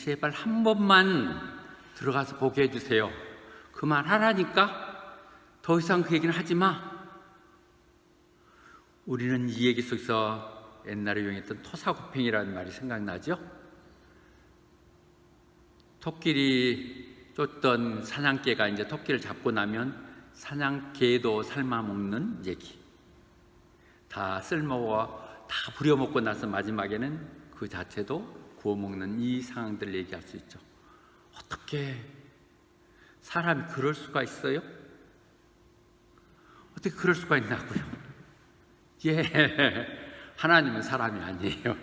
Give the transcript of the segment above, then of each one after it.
제발 한 번만 들어가서 보게 해주세요. 그 말 하라니까. 더 이상 그 얘기는 하지 마. 우리는 이 얘기 속에서 옛날에 유행했던 토사구팽이라는 말이 생각나죠? 토끼리 쫓던 사냥개가 이제 토끼를 잡고 나면 사냥개도 삶아 먹는 얘기. 다 쓸모가 다 부려먹고 나서 마지막에는 그 자체도 구워 먹는 이 상황들을 얘기할 수 있죠. 어떻게 사람이 그럴 수가 있어요? 어떻게 그럴 수가 있냐고요? 하나님은 사람이 아니에요.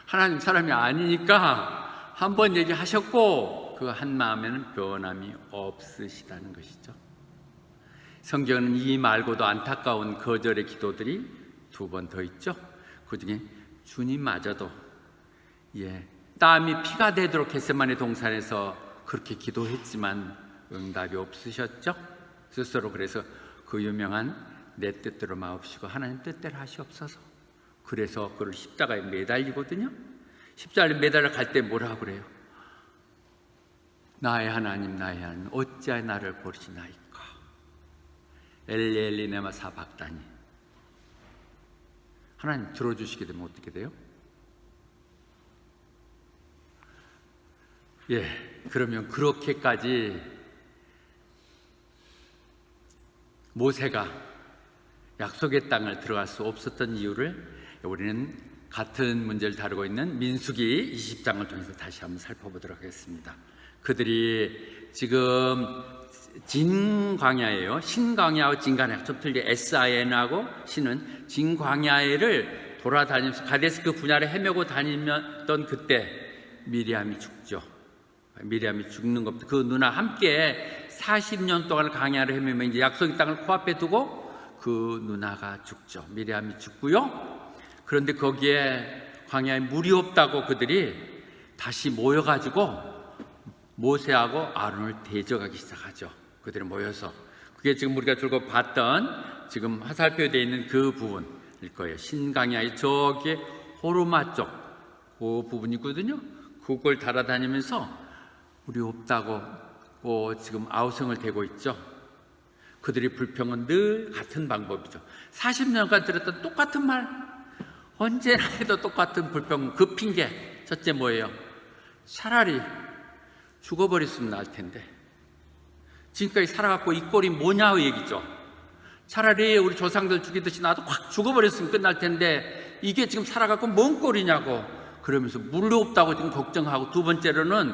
하나님 사람이 아니니까 한 번 얘기하셨고 그 한 마음에는 변함이 없으시다는 것이죠. 성경은 이 말고도 안타까운 거절의 기도들이 2번 더 있죠. 그 중에 주님마저도 땀이 피가 되도록 겟세마네 동산에서 그렇게 기도했지만 응답이 없으셨죠. 스스로 그래서 그 유명한 내 뜻대로 마옵시고 하나님 뜻대로 하시옵소서. 그래서 그를 십자가에 매달리거든요. 십자가에 매달려 갈 때 뭐라고 그래요? 나의 하나님 나의 하나님 어찌하여 나를 버리시나이까. 엘리 네마 사박다니. 하나님 들어주시게 되면 어떻게 돼요? 그러면 그렇게까지 모세가 약속의 땅을 들어갈 수 없었던 이유를 우리는 같은 문제를 다루고 있는 민수기 20장을 통해서 다시 한번 살펴보도록 하겠습니다. 그들이 지금 진광야예요. 신광야하고 진광야 좀 틀려. SIN하고 신은 진광야를 돌아다니면서 가데스 그 분야를 헤매고 다니던 그때 미리암이 죽죠. 미리암이 죽는 것부터 그 누나 함께 40년 동안 광야를 헤매며 이제 약속의 땅을 코앞에 두고 그 누나가 죽죠. 미리암이 죽고요. 그런데 거기에 광야에 물이 없다고 그들이 다시 모여가지고 모세하고 아론을 대적하기 시작하죠. 그들이 모여서 그게 지금 우리가 들고 봤던 지금 화살표에 되어 있는 그 부분일 거예요. 신광야의 저기 호르마 쪽 그 부분이거든요. 그걸 달아다니면서 우리 없다고 지금 아우성을 대고 있죠. 그들의 불평은 늘 같은 방법이죠. 40년간 들었던 똑같은 말, 언제나 해도 똑같은 불평. 그 핑계 첫째 뭐예요? 차라리 죽어버렸으면 나을 텐데 지금까지 살아갖고 이 꼴이 뭐냐 얘기죠. 차라리 우리 조상들 죽이듯이 나도 확 죽어버렸으면 끝날 텐데 이게 지금 살아갖고 뭔 꼴이냐고 그러면서 물이 없다고 지금 걱정하고, 두 번째로는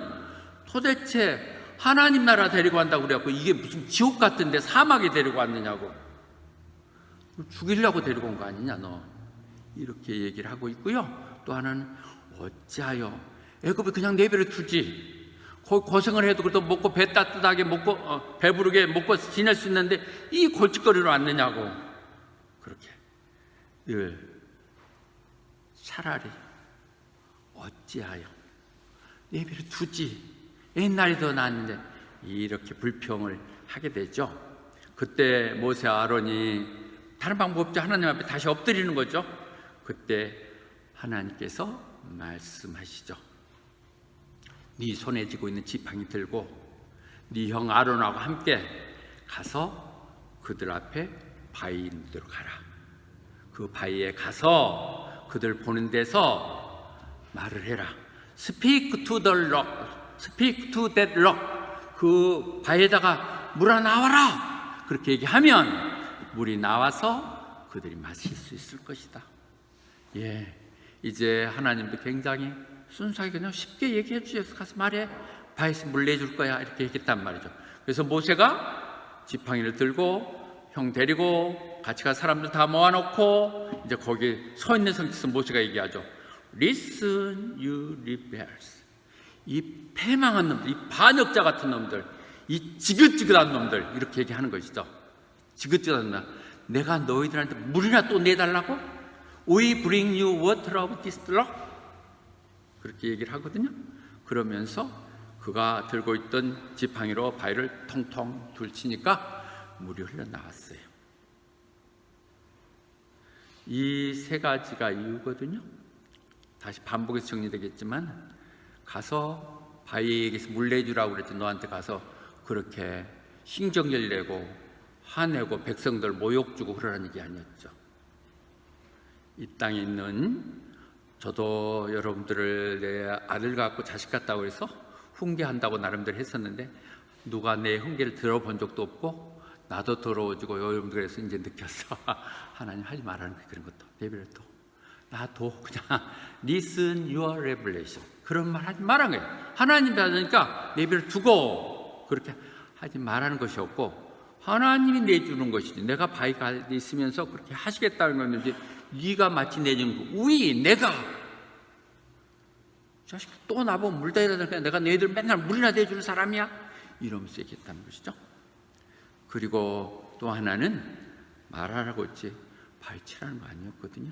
도대체 하나님 나라 데리고 간다고 그래갖고 이게 무슨 지옥 같은데 사막에 데리고 왔느냐고, 죽이려고 데리고 온 거 아니냐 너, 이렇게 얘기를 하고 있고요. 또 하나는 어찌하여 애굽에 그냥 내버려 두지, 고생을 해도 그래도 먹고 배 따뜻하게 먹고 배부르게 먹고 지낼 수 있는데 이 골칫거리로 왔느냐고. 그렇게 늘 차라리 어찌하여 내버려 두지, 옛날이 더 나았는데, 이렇게 불평을 하게 되죠. 그때 모세 아론이 다른 방법 없죠. 하나님 앞에 다시 엎드리는 거죠. 그때 하나님께서 말씀하시죠. 네 손에 쥐고 있는 지팡이 들고 네 형 아론하고 함께 가서 그들 앞에 바위 있는 데로 가라. 그 바위에 가서 그들 보는 데서 말을 해라. Speak to the rock, speak to that rock. 그 바위에다가 물아 나와라. 그렇게 얘기하면 물이 나와서 그들이 마실 수 있을 것이다. 이제 하나님도 굉장히 순수하게 그냥 쉽게 얘기해 주셔서 가서 말해, 바위에서 물 내줄 거야, 이렇게 얘기했단 말이죠. 그래서 모세가 지팡이를 들고 형 데리고 같이 간 사람들 다 모아놓고 이제 거기 서 있는 상태에서 모세가 얘기하죠. Listen, you rebels. 이 패망한 놈들, 이 반역자 같은 놈들, 이 지긋지긋한 놈들, 이렇게 얘기하는 것이죠. 지긋지긋한 놈들, 내가 너희들한테 물이나 또 내달라고? We bring you water of this rock? 그렇게 얘기를 하거든요. 그러면서 그가 들고 있던 지팡이로 바위를 통통 둘치니까 물이 흘러나왔어요. 이 세 가지가 이유거든요. 다시 반복해서 정리되겠지만, 가서 바위에게서 물 내주라고 그랬지. 너한테 가서 그렇게 신경질 내고 화내고 백성들 모욕 주고 그러라는 얘기 아니었죠. 이 땅에 있는 저도 여러분들을 내 아들 같고 자식 같다고 해서 훈계한다고 나름대로 했었는데 누가 내 훈계를 들어본 적도 없고 나도 더러워지고 여러분들에서 이제 느꼈어. 하나님 하지 말라는 그런 것도 내버려 둬. 나도 그냥 listen your revelation 그런 말 하지 말라는 거예요. 하나님 받으니까 내버려 두고 그렇게 하지 말라는 것이 없고 하나님이 내주는 것이지 내가 바위가 있으면서 그렇게 하시겠다는 거였는지 네가 마치 내주는 거 우리 내가 자식 또 나보고 물 대야 되니까 내가 너희들 맨날 물이나 대주는 사람이야? 이러면서 얘기했다는 것이죠. 그리고 또 하나는 말하라고 했지 바위 치라는 거 아니었거든요.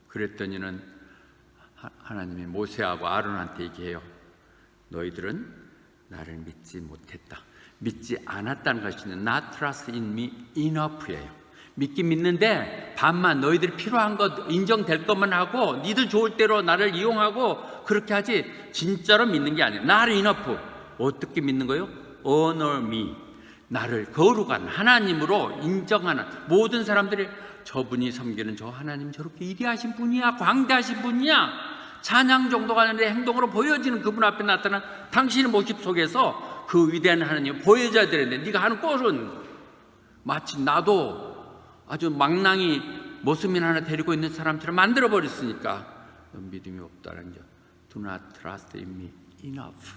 그랬더니는 하나님이 모세하고 아론한테 얘기해요. 너희들은 나를 믿지 못했다. 믿지 않았다는 것이는 not trust in me enough예요. 믿긴 믿는데 반만 너희들이 필요한 것 인정될 것만 하고 니들 좋을 대로 나를 이용하고 그렇게 하지 진짜로 믿는 게 아니에요. 나를 enough 어떻게 믿는 거예요? honor me 나를 거룩한 하나님으로 인정하는 모든 사람들이 저분이 섬기는 저 하나님 저렇게 위대하신 분이야 광대하신 분이야 찬양 정도가 아니라 행동으로 보여지는 그분 앞에 나타난 당신의 모습 속에서 그 위대한 하나님을 보여줘야 되는데 네가 하는 꼴은 마치 나도 아주 망랑이 모습인 하나 데리고 있는 사람처럼 만들어버렸으니까 넌 믿음이 없다는 점. Do not trust in me enough.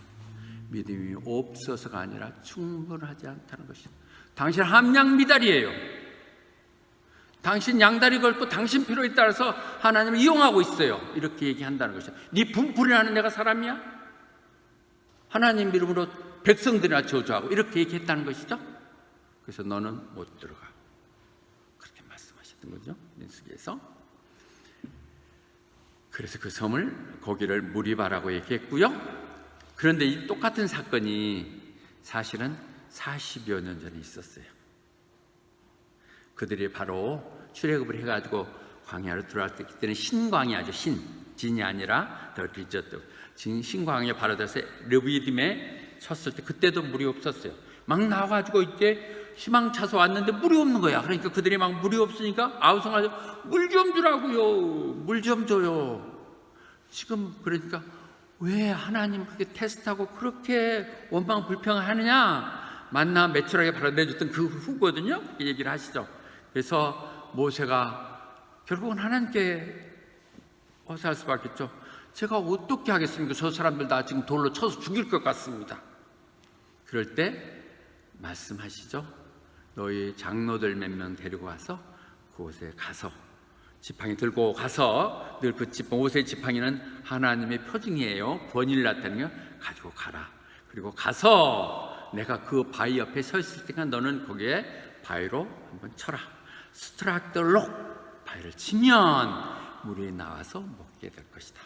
믿음이 없어서가 아니라 충분하지 않다는 것이다. 당신 함양 미달이에요. 당신 양다리 걸고 당신 필요에 따라서 하나님을 이용하고 있어요. 이렇게 얘기한다는 것이다. 네 분풀이 하는 내가 사람이야? 하나님 이름으로 백성들이나 저주하고 이렇게 얘기했다는 것이죠. 그래서 너는 못 들어가. 그렇게 말씀하셨던 거죠. 민수기에서. 그래서 그 섬을 거기를 무리바라고 얘기했고요. 그런데 이 똑같은 사건이 사실은 40여 년 전에 있었어요. 그들이 바로 출애굽을 해가지고 광야로 들어왔을 때는 신광야죠. 진이 아니라 더 디저트. 신광야 바로 들어서 르비딤에 쳤을 때 그때도 물이 없었어요. 막 나와가지고 이제 희망차서 왔는데 물이 없는 거야. 그러니까 그들이 막 물이 없으니까 아우성하죠. 물 좀 주라고요. 물 좀 줘요. 지금 그러니까 왜 하나님 그렇게 테스트하고 그렇게 원망 불평하느냐? 만나 매출하게 바로 내줬던 그 후거든요. 그렇게 얘기를 하시죠. 그래서 모세가 결국은 하나님께 어사할 수밖에 없죠. 제가 어떻게 하겠습니까? 저 사람들 다 지금 돌로 쳐서 죽일 것 같습니다. 그럴 때 말씀하시죠. 너희 장로들 몇 명 데리고 와서 그곳에 가서 지팡이 들고 가서 늘 그 지팡이 모세의 지팡이는 하나님의 표징이에요. 권위를 나타내며 가지고 가라. 그리고 가서 내가 그 바위 옆에 서 있을 때가 너는 거기에 바위로 한번 쳐라. 스트라이크 더 록 바위를 치면 물이 나와서 먹게 될 것이다.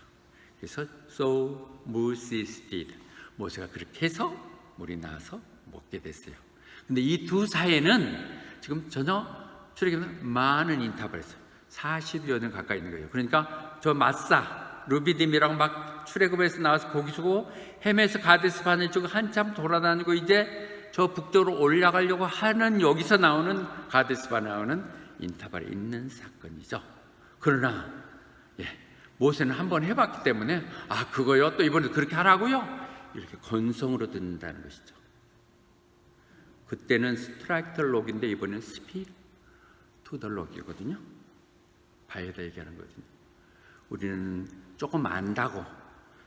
그래서 so Moses did. 모세가 그렇게 해서 물이 나와서 먹게 됐어요. 근데 이 두 사이에는 지금 전혀 출애굽은 많은 인터벌이 있어요. 40여 년 가까이 있는 거예요. 그러니까 저 마사 루비딤이랑 막 출애굽에서 나와서 고기 주고 햄에서 가데스 바네 쪽 한참 돌아다니고 이제 저 북쪽으로 올라가려고 하는 여기서 나오는 가데스 바네 나오는 인터벌이 있는 사건이죠. 그러나 모세는 한번 해봤기 때문에 아 그거요 또 이번에 그렇게 하라고요 이렇게 건성으로 듣는다는 것이죠. 그때는 스트라이크 록인데 이번엔 스피드 투 더 록이거든요. 바위에다 얘기하는 거거든요. 우리는 조금 안다고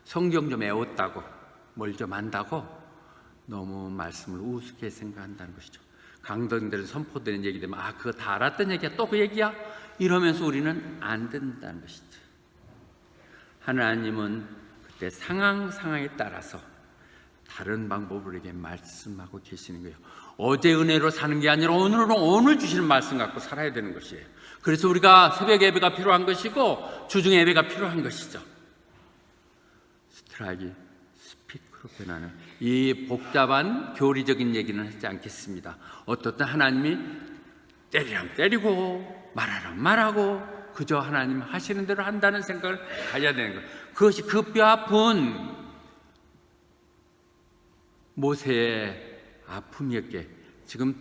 성경 좀 외웠다고 뭘 좀 안다고 너무 말씀을 우습게 생각한다는 것이죠. 강단들은 선포되는 얘기 되면 아 그거 다 알았던 얘기야 또 그 얘기야 이러면서 우리는 안 듣는다는 것이죠. 하나님은 그때 상황에 따라서 다른 방법으로 이렇게 말씀하고 계시는 거예요. 어제 은혜로 사는 게 아니라 오늘은 오늘 주시는 말씀 갖고 살아야 되는 것이에요. 그래서 우리가 새벽 예배가 필요한 것이고 주중 예배가 필요한 것이죠. 스트라이크 스피크로 변하는 이 복잡한 교리적인 얘기는 하지 않겠습니다. 어떻든 하나님이 때리라면 때리고 말하라면 말하고 그저 하나님 하시는 대로 한다는 생각을 가져야 되는 거예요. 그것이 그 뼈아픈 모세의 아픔이었기에 지금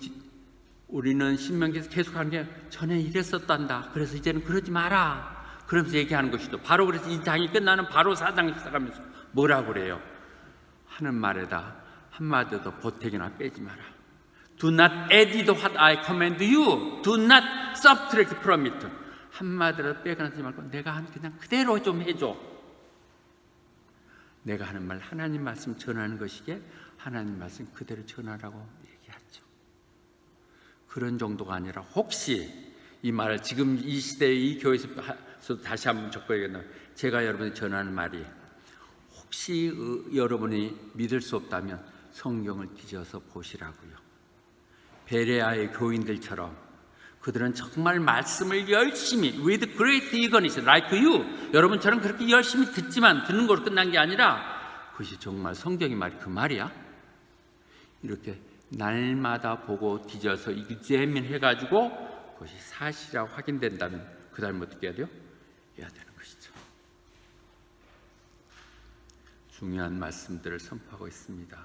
우리는 신명기에서 계속하는 게 전에 이랬었단다. 그래서 이제는 그러지 마라. 그러면서 얘기하는 것이죠. 바로 그래서 이 장이 끝나는 바로 4장 시작하면서 뭐라고 그래요? 하는 말에다 한마디도 보태기나 빼지 마라. Do not add what I command you. Do not subtract from it. 한마디로 빼거나 하지 말고 내가 한 그냥 그대로 좀 해줘. 내가 하는 말 하나님 말씀 전하는 것이기에 하나님 말씀 그대로 전하라고 얘기하죠. 그런 정도가 아니라 혹시 이 말을 지금 이 시대의 이 교회에서 다시 한번 적어야겠네요. 제가 여러분이 전하는 말이 혹시 여러분이 믿을 수 없다면 성경을 뒤져서 보시라고요. 베레아의 교인들처럼 그들은 정말 말씀을 열심히 with great eagerness like you 여러분처럼 그렇게 열심히 듣지만 듣는 걸로 끝난 게 아니라 그것이 정말 성경의 말이 그 말이야? 이렇게 날마다 보고 뒤져서 examine해가지고 그것이 사실이라고 확인된다면 그 다음에 어떻게 해야 돼요? 해야 되는 것이죠. 중요한 말씀들을 선포하고 있습니다.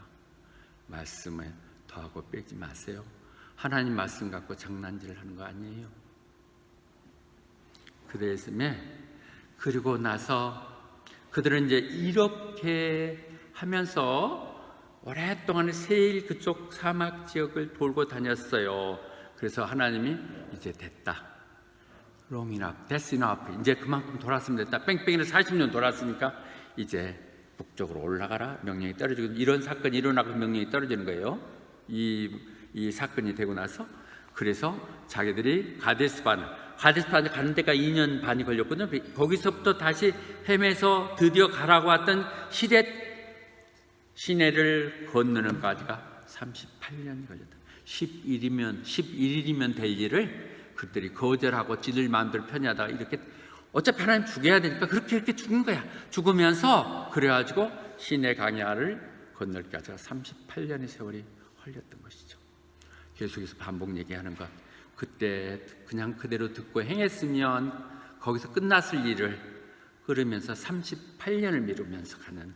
말씀을 더하고 빼지 마세요. 하나님 말씀 갖고 장난질을 하는 거 아니에요. 그랬음에 그리고 나서 그들은 이제 이렇게 하면서 오랫동안 세일 그쪽 사막 지역을 돌고 다녔어요. 그래서 하나님이 이제 됐다. Long enough, that's enough. 이제 그만큼 돌았으면 됐다. 뺑뺑이를 40년 돌았으니까 이제 북쪽으로 올라가라. 명령이 떨어지고 이런 사건이 일어나고 명령이 떨어지는 거예요. 이 사건이 되고 나서 그래서 자기들이 가데스반에 가는 데가 2년 반이 걸렸거든요. 거기서부터 다시 헤매서 드디어 가라고 했던 시내를 건너는 까지가 38년이 걸렸다. 11일이면 될 일을 그들이 거절하고 지들 마음대로 편히하다가 이렇게 어차피 하나님 죽여야 되니까 그렇게 죽은 거야. 죽으면서 그래가지고 시내 강야를 건널까지가 38년의 세월이 걸렸던 것이죠. 계속해서 반복 얘기하는 것. 그때 그냥 그대로 듣고 행했으면 거기서 끝났을 일을 그러면서 38년을 미루면서 가는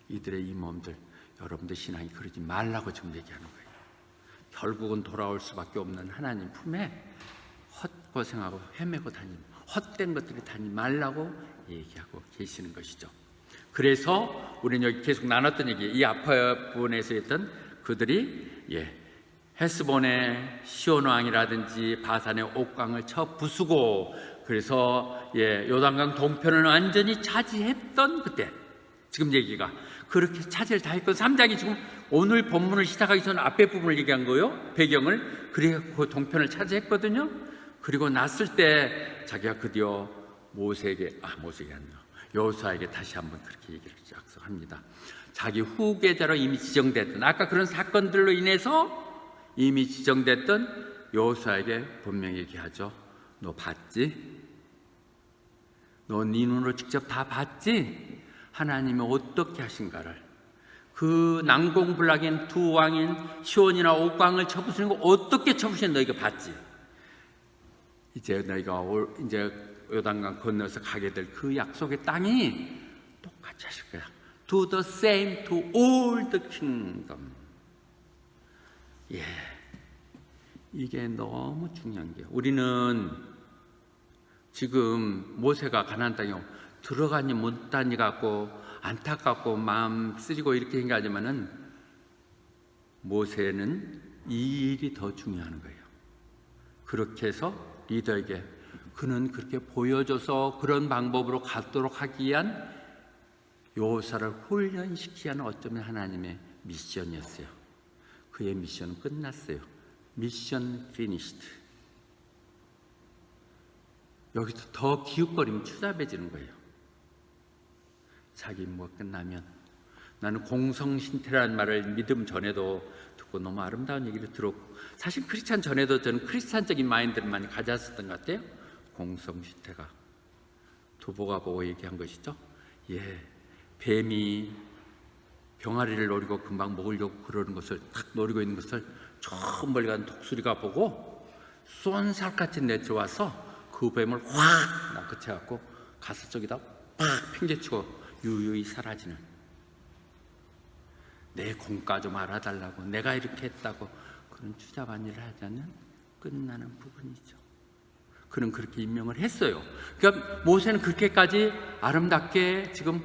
이들의 이 몸들, 여러분들 신앙이 그러지 말라고 지금 얘기하는 거예요. 결국은 돌아올 수밖에 없는 하나님 품에 헛고생하고 헤매고 다니는 헛된 것들이 다니지 말라고 얘기하고 계시는 것이죠. 그래서 우리는 여기 계속 나눴던 얘기, 이 앞부분에서 했던 그들이 헤스본의 시온 왕이라든지 바산의 옥강을 쳐 부수고 그래서 요단강 동편을 완전히 차지했던 그때 지금 얘기가 그렇게 차지를 다 했고 3장이 지금 오늘 본문을 시작하기 전 앞에 부분을 얘기한 거예요. 배경을. 그래서 그 동편을 차지했거든요. 그리고 났을 때 자기가 드디어 모세에게 아니라 여호수아에게 다시 한번 그렇게 얘기를 약속합니다. 자기 후계자로 이미 지정됐던 아까 그런 사건들로 인해서 이미 지정됐던 여호수아에게 분명히 얘기하죠. 너 봤지? 너 네 눈으로 직접 다 봤지? 하나님이 어떻게 하신가를. 그 난공불락인 두 왕인 시온이나 옥강을 쳐부수는 거 어떻게 쳐부시는 너희가 봤지? 이제 너희가 이제 요단강 건너서 가게 될 그 약속의 땅이 똑같이 하실 거야. Do the same to all the kingdom. 이게 너무 중요한 게요. 우리는 지금 모세가 가나안 땅에 들어가니 못하니 갖고 안타깝고 마음 쓰리고 이렇게 생각하지만은 모세는 이 일이 더 중요한 거예요. 그렇게 해서 리더에게 그는 그렇게 보여줘서 그런 방법으로 가도록 하기 위한 여호수아를 훈련시키기 위한 어쩌면 하나님의 미션이었어요. 그의 미션은 끝났어요. 미션 피니시드. 여기서 더 기웃거리면 추잡해지는 거예요. 자기 임무가 끝나면 나는 공성신태라는 말을 믿음 전에도 듣고 너무 아름다운 얘기를 들었고 사실 크리스찬 전에도 저는 크리스찬적인 마인드를 많이 가졌었던 것 같아요. 공성신태가 두보가 보고 얘기한 것이죠. 뱀이 병아리를 노리고 금방 먹으려고 그러는 것을 탁 노리고 있는 것을 저 멀리 간 독수리가 보고 쏜살같이 내려와서 그 뱀을 확 다그쳐갖고 가서 저기다 팍 팽개치고 유유히 사라지는, 내 공과 좀 알아달라고, 내가 이렇게 했다고 그런 추잡한 일을 하자면 끝나는 부분이죠. 그는 그렇게 임명을 했어요. 그러니까 모세는 그렇게까지 아름답게 지금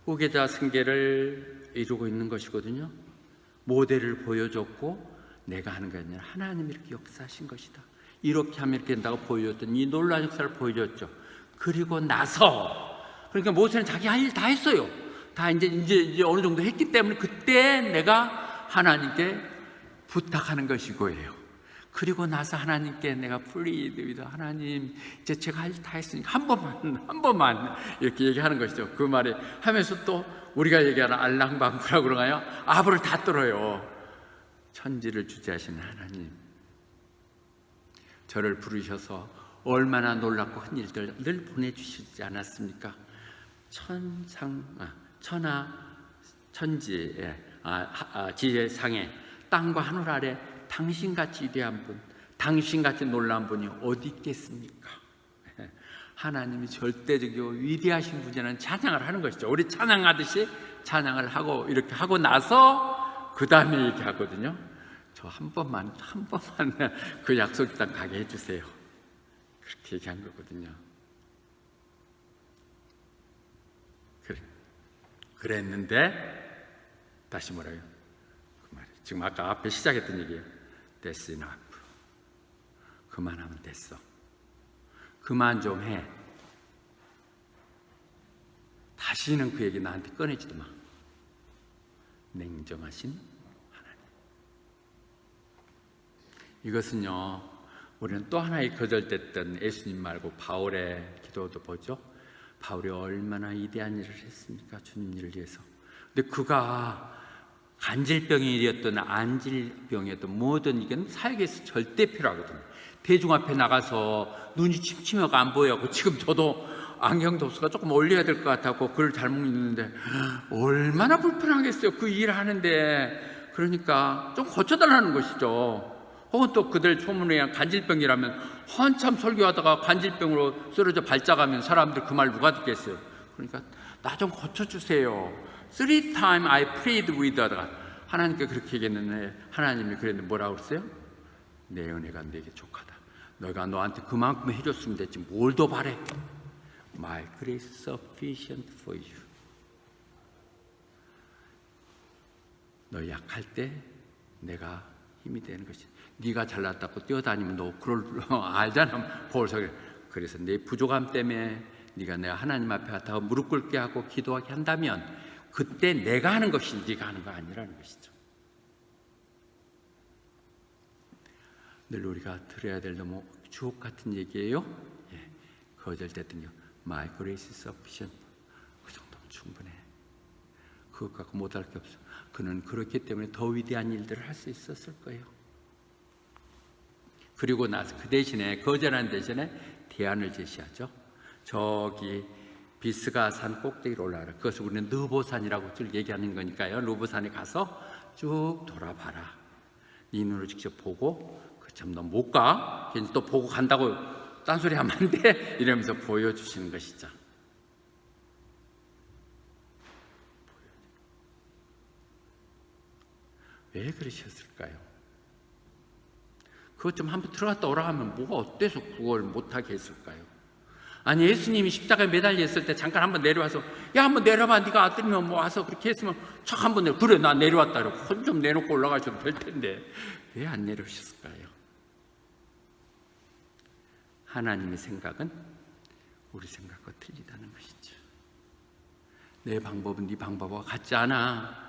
후계자 승계를 이루고 있는 것이거든요. 모델을 보여줬고, 내가 하는 게 아니라 하나님이 이렇게 역사하신 것이다, 이렇게 하면 이렇게 된다고 보여줬던 이 놀라운 역사를 보여줬죠. 그리고 나서, 그러니까 모세는 자기 할 일 다 했어요. 다 이제 어느 정도 했기 때문에 그때 내가 하나님께 부탁하는 것이고요. 그리고 나서 하나님께 내가 plead, 하나님 이제 제가 할 일 다 했으니까 한 번만 이렇게 얘기하는 것이죠. 그 말에 하면서 또 우리가 얘기하는 알랑방구라고 그러나요? 아부를 다 떨어요. 천지를 주재하시는 하나님, 저를 부르셔서 얼마나 놀랍고 큰 일들 늘 보내주시지 않았습니까? 지혜상에 땅과 하늘 아래 당신같이 위대한 분, 당신같이 놀라운 분이 어디 있겠습니까? 하나님이 절대적이고 위대하신 분이라는 찬양을 하는 것이죠. 우리 찬양하듯이 찬양을 하고 이렇게 하고 나서 그 다음에 얘기하거든요. 저 한 번만 그 약속 땅 가게 해주세요. 그렇게 얘기한 거거든요. 그랬는데 다시 뭐라고요? 그 말이 지금 아까 앞에 시작했던 얘기예요. That's enough. 그만하면 됐어. 그만 좀 해. 다시는 그 얘기 나한테 꺼내지도 마. 냉정하신 하나님. 이것은요, 우리는 또 하나의 거절됐던 예수님 말고 바울의 기도도 보죠. 바울이 얼마나 위대한 일을 했습니까? 주님 일을 위해서. 근데 그가 간질병이었던 안질병이었던 뭐든 이건 사역에서 절대 필요하거든요. 대중 앞에 나가서 눈이 침침하고 안 보여고, 지금 저도 안경 도수가 조금 올려야 될 것 같았고 글을 잘못 읽는데 얼마나 불편하겠어요. 그 일을 하는데. 그러니까 좀 고쳐달라는 것이죠. 혹은 또 그들 소문에 간질병이라면 한참 설교하다가 간질병으로 쓰러져 발작하면 사람들 그 말 누가 듣겠어요. 그러니까 나 좀 고쳐주세요. 3 times I prayed with 하다가 하나님께 그렇게 얘기했는데 하나님이 그랬는데 뭐라고 그랬어요? 내 은혜가 내게 족하다. 너가 너한테 그만큼 해줬으면 됐지 뭘 더 바래. My grace is sufficient for you. 너 약할 때 내가 힘이 되는 것이. 네가 잘났다고 뛰어다니면 너 그럴 알잖아. 보울서 그래서 내 부족함 때문에 네가 내가 하나님 앞에 갔다가 무릎 꿇게 하고 기도하게 한다면 그때 내가 하는 것이 네가 하는 거 아니라는 것이죠. 늘 우리가 들어야 될 너무 주옥 같은 얘기예요. 예, 거절됐더니 My grace is sufficient. 그 정도면 충분해. 그것 갖고 못할 게 없어. 그는 그렇기 때문에 더 위대한 일들을 할 수 있었을 거예요. 그리고 나서 그 대신에, 거절하는 대신에 대안을 제시하죠. 저기 비스가 산 꼭대기로 올라가라. 그것을 우리는 느보산이라고 쭉 얘기하는 거니까요. 느보산에 가서 쭉 돌아봐라. 네 눈으로 직접 보고, 참 너 못 가. 괜히 또 보고 간다고 딴소리 하면 안 돼. 이러면서 보여주시는 것이죠. 왜 그러셨을까요? 그것 좀 한번 들어갔다 오라 하면 뭐가 어때서 그걸 못하게 했을까요? 아니 예수님이 십자가에 매달려 있을 때 잠깐 한번 내려와서 야 한번 내려봐. 네가 아들이면 뭐 와서 그렇게 했으면 척 한번 내려. 그래 나 내려왔다. 이러고 손 좀 내놓고 올라가셔도 될 텐데 왜 안 내려오셨을까요? 하나님의 생각은 우리 생각과 틀리다는 것이죠. 내 방법은 네 방법과 같지 않아.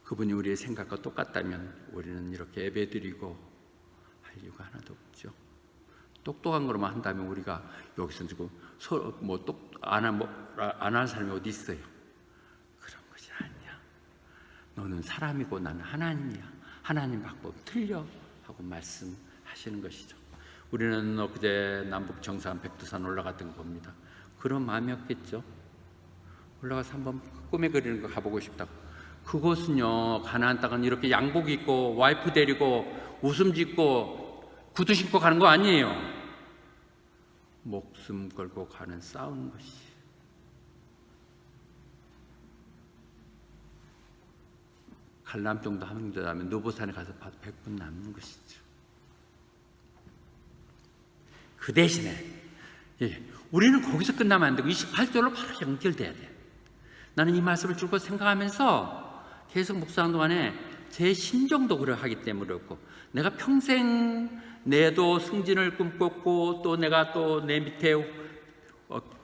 그분이 우리의 생각과 똑같다면 우리는 이렇게 예배드리고 할 이유가 하나도 없죠. 똑똑한 거로만 한다면 우리가 여기서 지금 안 하는 사람이 어디 있어요? 그런 것이 아니야. 너는 사람이고 나는 하나님이야. 하나님 방법 틀려 하고 말씀하시는 것이죠. 우리는 엊그제 남북 정상 백두산 올라갔던 거 봅니다. 그런 마음이었겠죠. 올라가서 한번 꿈에 그리는 거 가보고 싶다고. 그곳은요, 가나안 땅은 이렇게 양복 입고 와이프 데리고 웃음 짓고 구두 신고 가는 거 아니에요. 목숨 걸고 가는 싸우는 것이. 갈람 정도 하면 느보산에 가서 100분 남는 것이죠. 그 대신에 우리는 거기서 끝나면 안 되고 28절로 바로 연결돼야 돼. 나는 이 말씀을 쭉 생각하면서 계속 묵상하는 동안에 제 심정도 그러하기 때문에 그렇고, 내가 평생 내도 승진을 꿈꿨고 또 내가 또 내 밑에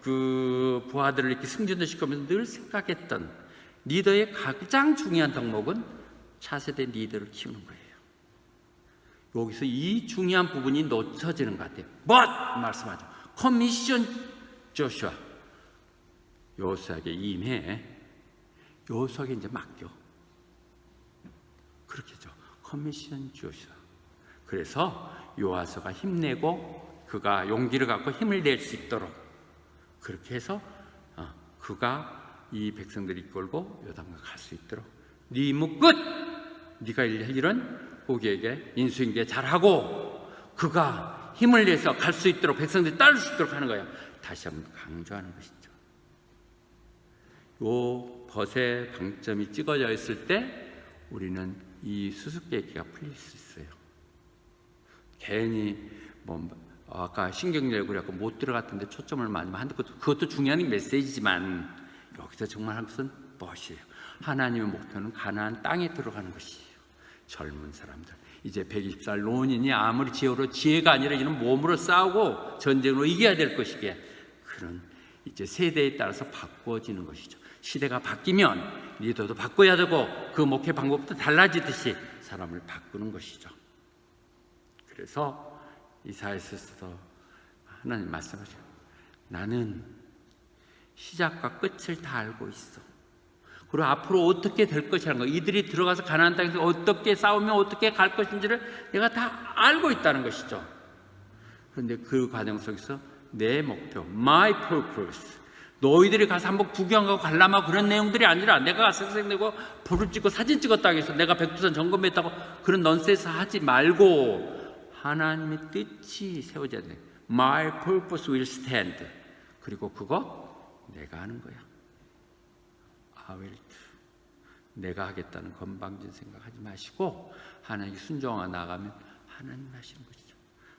그 부하들을 이렇게 승진을 시키면서 늘 생각했던 리더의 가장 중요한 덕목은 차세대 리더를 키우는 거예요. 여기서 이 중요한 부분이 놓쳐지는 것 같아요. But 말씀하죠. 커미션 조슈아, 여호수아에게 임해. 여호수아에게 이제 맡겨. 그렇게죠. 커미션 조슈아. 그래서 요아서가 힘내고 그가 용기를 갖고 힘을 낼 수 있도록 그렇게 해서 그가 이 백성들을 이끌고 요단강 갈 수 있도록 네 임무 끝! 네가 할 일은 고기에게 인수인계 잘하고 그가 힘을 내서 갈 수 있도록 백성들이 따를 수 있도록 하는 거예요. 다시 한번 강조하는 것이죠. 요 벗의 방점이 찍어져 있을 때 우리는 이 수수께끼가 풀릴 수 있어요. 괜히 아까 신경내고 그래갖고 못 들어갔던데 초점을 많이 한다. 그것도 중요한 메시지지만 여기서 정말 한 것은 무엇이에요? 하나님의 목표는 가나안 땅에 들어가는 것이에요. 젊은 사람들, 이제 120살 노인이 아무리 지혜가 아니라 이런 몸으로 싸우고 전쟁으로 이겨야 될 것이기에 그런 이제 세대에 따라서 바꿔지는 것이죠. 시대가 바뀌면 리더도 바꿔야 되고 그 목회 방법도 달라지듯이 사람을 바꾸는 것이죠. 그래서 이사야서에서 하나님 말씀하셔요. 나는 시작과 끝을 다 알고 있어. 그리고 앞으로 어떻게 될 것이라는 거, 이들이 들어가서 가나안 땅에서 어떻게 싸우면 어떻게 갈 것인지를 내가 다 알고 있다는 것이죠. 그런데 그 과정 속에서 내 목표, my purpose, 너희들이 가서 한번 구경하고 관람하고 그런 내용들이 아니라 내가 가서 생내고 불을 찍고 사진 찍었다고 해서 내가 백두산 점검했다고 그런 넌센스 하지 말고 하나님의 뜻이 세워져야 돼. My purpose will stand. 그리고 그거 내가 하는 거야. I will do. 내가 하겠다는 건방진 생각하지 마시고 하나님께 순종하고 나가면 하나님 하시는 것이죠.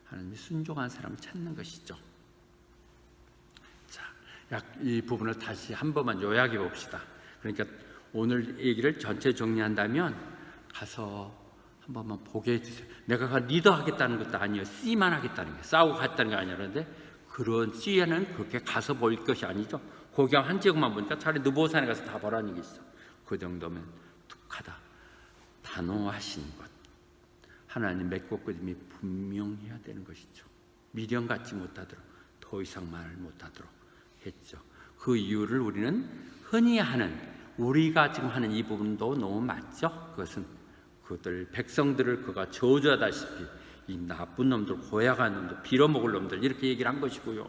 하나님이 순종한 사람을 찾는 것이죠. 자, 이 부분을 다시 한 번만 요약해 봅시다. 그러니까 오늘 얘기를 전체 정리한다면 가서 한 번만 보게 해주세요. 내가 리더 하겠다는 것도 아니에요. C만 하겠다는 거예요. 싸우고 갔다는 게 아니라는데 그런 C에는 그렇게 가서 보일 것이 아니죠. 거기 한 지역만 보니까 차라리 느보산에 가서 다 보라는 게 있어. 그 정도면 툭하다. 단호하신 것. 하나님 맺고 끊임이 분명해야 되는 것이죠. 미련 갖지 못하도록 더 이상 말을 못하도록 했죠. 그 이유를 우리는 흔히 하는, 우리가 지금 하는 이 부분도 너무 맞죠. 그것은 그들 백성들을 그가 저주하다시피 이 나쁜 놈들, 고약한 놈들, 빌어먹을 놈들 이렇게 얘기를 한 것이고요.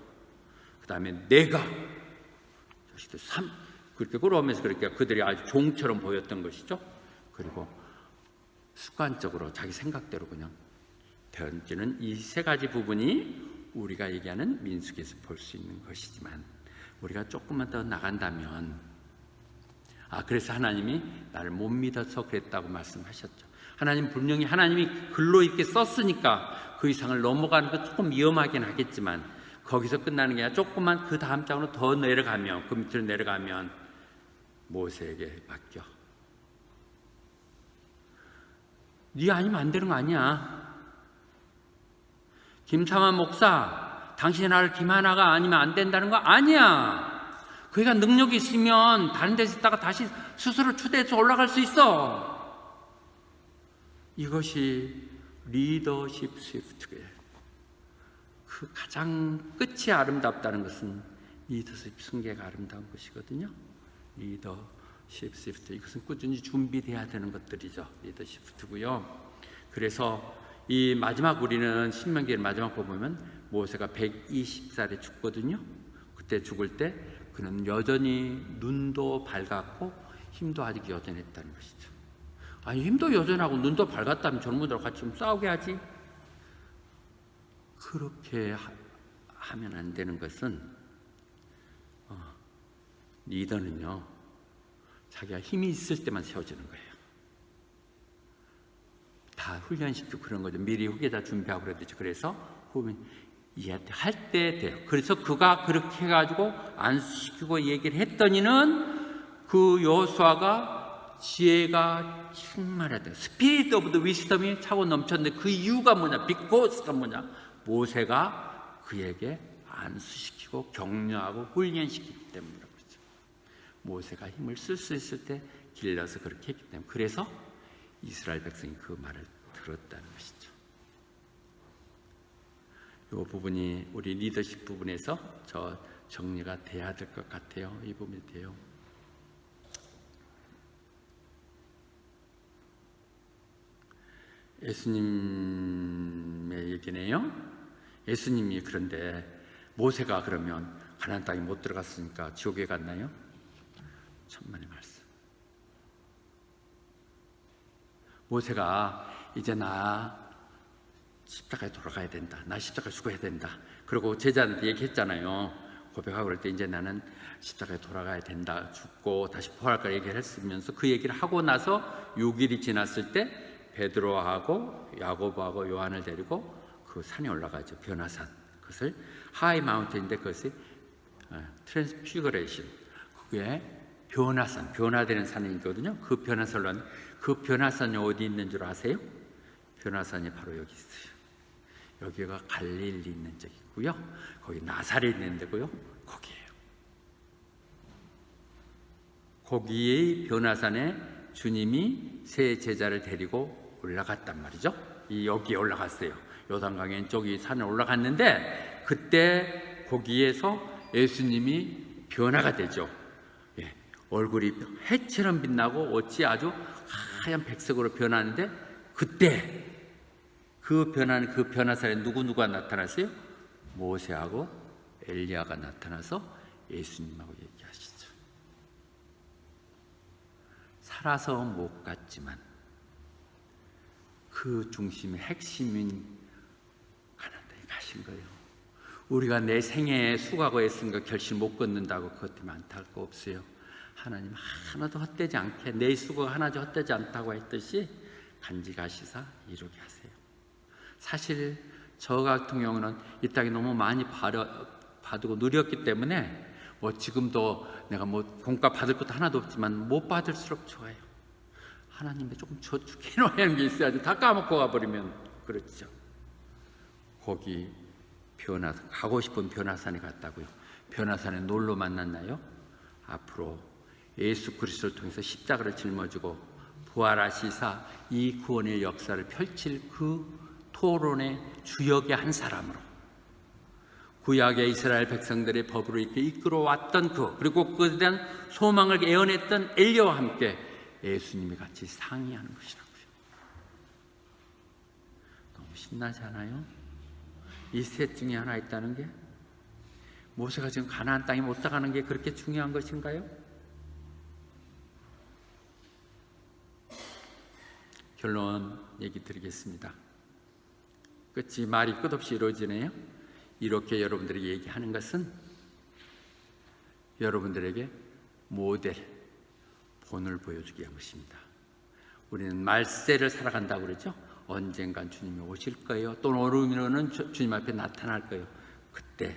그 다음에 내가 자식들 그렇게 끌어오면서 그렇게 그들이 아주 종처럼 보였던 것이죠. 그리고 습관적으로 자기 생각대로 그냥 던지는 이 세 가지 부분이 우리가 얘기하는 민수기에서 볼 수 있는 것이지만 우리가 조금만 더 나간다면 그래서 하나님이 나를 못 믿어서 그랬다고 말씀하셨죠. 하나님 분명히 하나님이 글로 이렇게 썼으니까 그 이상을 넘어가는 건 조금 위험하긴 하겠지만 거기서 끝나는 게 아니라 조금만 그 다음 장으로 더 내려가면, 그 밑으로 내려가면 모세에게 맡겨. 네 아니면 안 되는 거 아니야. 김삼환 목사, 당신의 아들 김하나가 아니면 안 된다는 거 아니야. 그가 능력이 있으면 다른 데서 있다가 다시 스스로 추대해서 올라갈 수 있어. 이것이 리더십 스위프트예요. 그 가장 끝이 아름답다는 것은 리더십 승계가 아름다운 것이거든요. 리더십 스위프트, 이것은 꾸준히 준비돼야 되는 것들이죠. 리더십 스위프트고요. 그래서 이 마지막 우리는 신명기의 마지막 보면 모세가 120살에 죽거든요. 그때 죽을 때 그는 여전히 눈도 밝았고 힘도 아직 여전했다는 것이죠. 아니 힘도 여전하고 눈도 밝았다면 젊은이들하고 같이 좀 싸우게 하지. 그렇게 하면 안 되는 것은 리더는요 자기가 힘이 있을 때만 세워지는 거예요. 다 훈련시키고 그런 거죠. 미리 후계자 준비하고 그러듯이. 그래서 얘한테 할 때 돼요. 그래서 그가 그렇게 해가지고 안수시키고 얘기를 했더니는 그 여호수아가 지혜가 충만하다. 스피릿 오브 더 위스덤이 차고 넘쳤는데 그 이유가 뭐냐? 비코스가 뭐냐? 모세가 그에게 안수시키고 격려하고 훈련시키기 때문이라고 그러죠. 모세가 힘을 쓸 수 있을 때 길러서 그렇게 했기 때문에. 그래서 이스라엘 백성이 그 말을 들었다는 것이죠. 이 부분이 우리 리더십 부분에서 저 정리가 돼야 될 것 같아요. 이 부분이 돼요. 예수님의 얘기네요. 예수님이 그런데 모세가 그러면 가나안 땅에 못 들어갔으니까 지옥에 갔나요? 천만의 말씀. 모세가 이제 나 십자가에 돌아가야 된다. 나 십자가에 죽어야 된다. 그리고 제자한테 얘기했잖아요. 고백하고 그럴 때 이제 나는 십자가에 돌아가야 된다. 죽고 다시 부활할 까 얘기를 했으면서 그 얘기를 하고 나서 6일이 지났을 때 베드로하고 야고보하고 요한을 데리고 그 산에 올라가죠. 변화산. 그것을 하이 마운틴인데 그것이 트랜스피그레이션. 그게 변화산, 변화되는 산이거든요. 그 변화산은 그 변화산이 어디 있는 줄 아세요? 변화산이 바로 여기 있어요. 여기가 갈릴리 있는 쪽이고요. 거기 나사렛 있는 데고요. 거기에요. 거기의 변화산에 주님이 세 제자를 데리고 올라갔단 말이죠. 여기에 올라갔어요. 요단강에 저기 산에 올라갔는데 그때 거기에서 예수님이 변화가 되죠. 예, 얼굴이 해처럼 빛나고 옷이 아주 하얀 백색으로 변하는데 그때 그 변화산에 누구가 나타났어요? 모세하고 엘리야가 나타나서 예수님하고 얘기하시죠. 살아서 못 갔지만 그 중심의 핵심인 가나안 땅에 가신 거예요. 우리가 내 생애에 수고하고 애쓴 거 결실 못 걷는다고 그것 때문에 안타할 거 없어요. 하나님 하나도 헛되지 않게 내 수고가 하나도 헛되지 않다고 했듯이 간직하시사 이루게 하세요. 사실 저 같은 경우는 이 땅에 너무 많이 받고 누렸기 때문에 지금도 내가 공과 받을 것도 하나도 없지만 못 받을수록 좋아요. 하나님이 조금 저축해 놓아야 하는 게 있어야지. 다 까먹고 가버리면 그렇죠. 거기 가고 싶은 변화산에 갔다고요. 변화산에 놀러 만났나요? 앞으로 예수 그리스도를 통해서 십자가를 짊어지고 부활하시사 이 구원의 역사를 펼칠 그 토론의 주역의 한 사람으로 구약의 이스라엘 백성들의 법으로 이렇게 이끌어왔던 그리고 그에 대한 소망을 애원했던 엘리야와 함께 예수님이 같이 상의하는 것이라고요. 너무 신나지 않아요? 이 셋 중에 하나 있다는 게 모세가 지금 가나안 땅에 못 들어가는 게 그렇게 중요한 것인가요? 결론 얘기 드리겠습니다. 끝이 말이 끝없이 이루어지네요. 이렇게 여러분들에게 얘기하는 것은 여러분들에게 모델, 본을 보여주기 위한 것입니다. 우리는 말세를 살아간다고 그러죠. 언젠간 주님이 오실 거예요. 또 오르면은 주님 앞에 나타날 거예요. 그때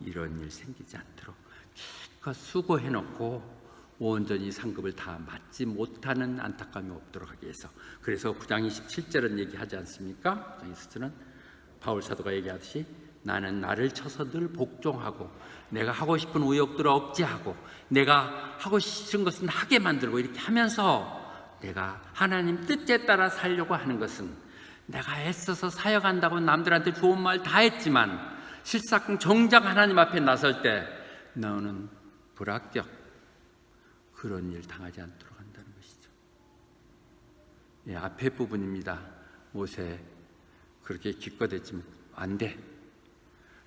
이런 일 생기지 않도록 기껏 수고해놓고 온전히 상급을 다 받지 못하는 안타까움이 없도록 하기 위해서. 그래서 9장 27절은 얘기하지 않습니까? 9장 27절은 바울 사도가 얘기하듯이 나는 나를 쳐서 늘 복종하고 내가 하고 싶은 의욕들을 억제하고 내가 하고 싶은 것은 하게 만들고 이렇게 하면서 내가 하나님 뜻에 따라 살려고 하는 것은 내가 애써서 사역한다고 남들한테 좋은 말 다 했지만 실상 정작 하나님 앞에 나설 때 너는 불합격, 그런 일 당하지 않도록 한다는 것이죠. 예, 앞에 부분입니다. 모세 그렇게 기껏했지만 안 돼.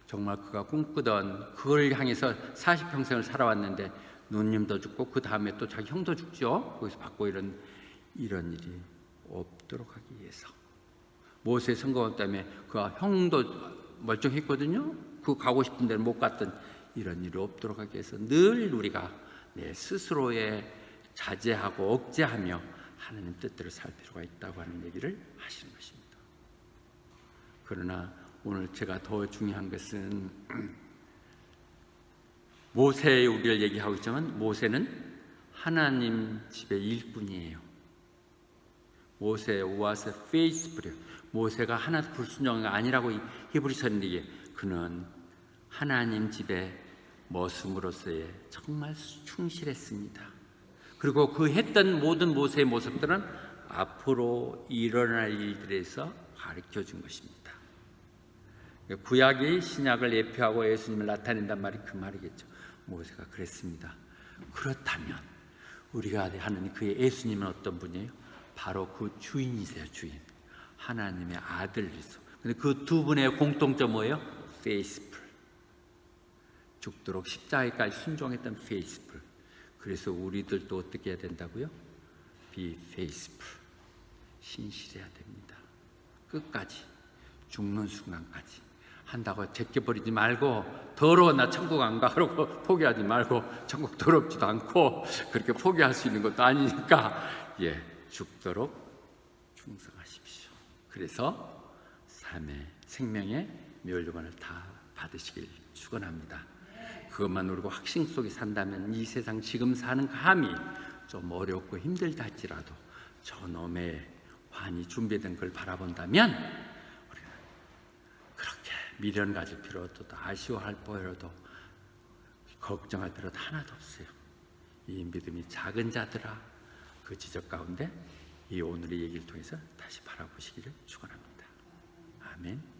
정말 그가 꿈꾸던 그걸 향해서 40평생을 살아왔는데 누님도 죽고 그 다음에 또 자기 형도 죽죠. 거기서 받고 이런 일이 없도록 하기 위해서. 모세 선거원 때문에 그가 형도 멀쩡했거든요. 그 가고 싶은 데는 못 갔던 이런 일이 없도록 하기 위해서 늘 우리가 내 스스로의 자제하고 억제하며 하나님 뜻대로 살 필요가 있다고 하는 얘기를 하시는 것입니다. 그러나 오늘 제가 더 중요한 것은 모세의 우리를 얘기하고 있지만 모세는 하나님 집의 일꾼이에요. 모세 was faithful. 모세가 하나도 불순종이 아니라고 히브리서는 얘기해. 그는 하나님 집의 머슴으로서의 정말 충실했습니다. 그리고 그 했던 모든 모세의 모습들은 앞으로 일어날 일들에서 가르쳐 준 것입니다. 구약이 신약을 예표하고 예수님을 나타낸단 말이 그 말이겠죠. 모세가 그랬습니다. 그렇다면 우리가 하는 그의 예수님은 어떤 분이에요? 바로 그 주인이세요. 주인. 하나님의 아들이죠. 근데 그 두 분의 공통점 뭐예요? faithful. 죽도록 십자가까지 순종했던 faithful. 그래서 우리들도 어떻게 해야 된다고요? be faithful. 신실해야 됩니다. 끝까지 죽는 순간까지 한다고 제껴버리지 말고 더러워 나 천국 안 가 그러고 포기하지 말고 천국 더럽지도 않고 그렇게 포기할 수 있는 것도 아니니까 죽도록 충성하십시오. 그래서 삶의 생명의 멸류관을 다 받으시길 축원합니다. 그것만 누리고 확신 속에 산다면 이 세상 지금 사는 감이 좀 어렵고 힘들다 할지라도 저놈의 환이 준비된 걸 바라본다면 우리는 그렇게 미련 가질 필요도 아쉬워할 필요도 걱정할 필요도 하나도 없어요. 이 믿음이 작은 자들아 그 지적 가운데 이 오늘의 얘기를 통해서 다시 바라보시기를 축원합니다. 아멘.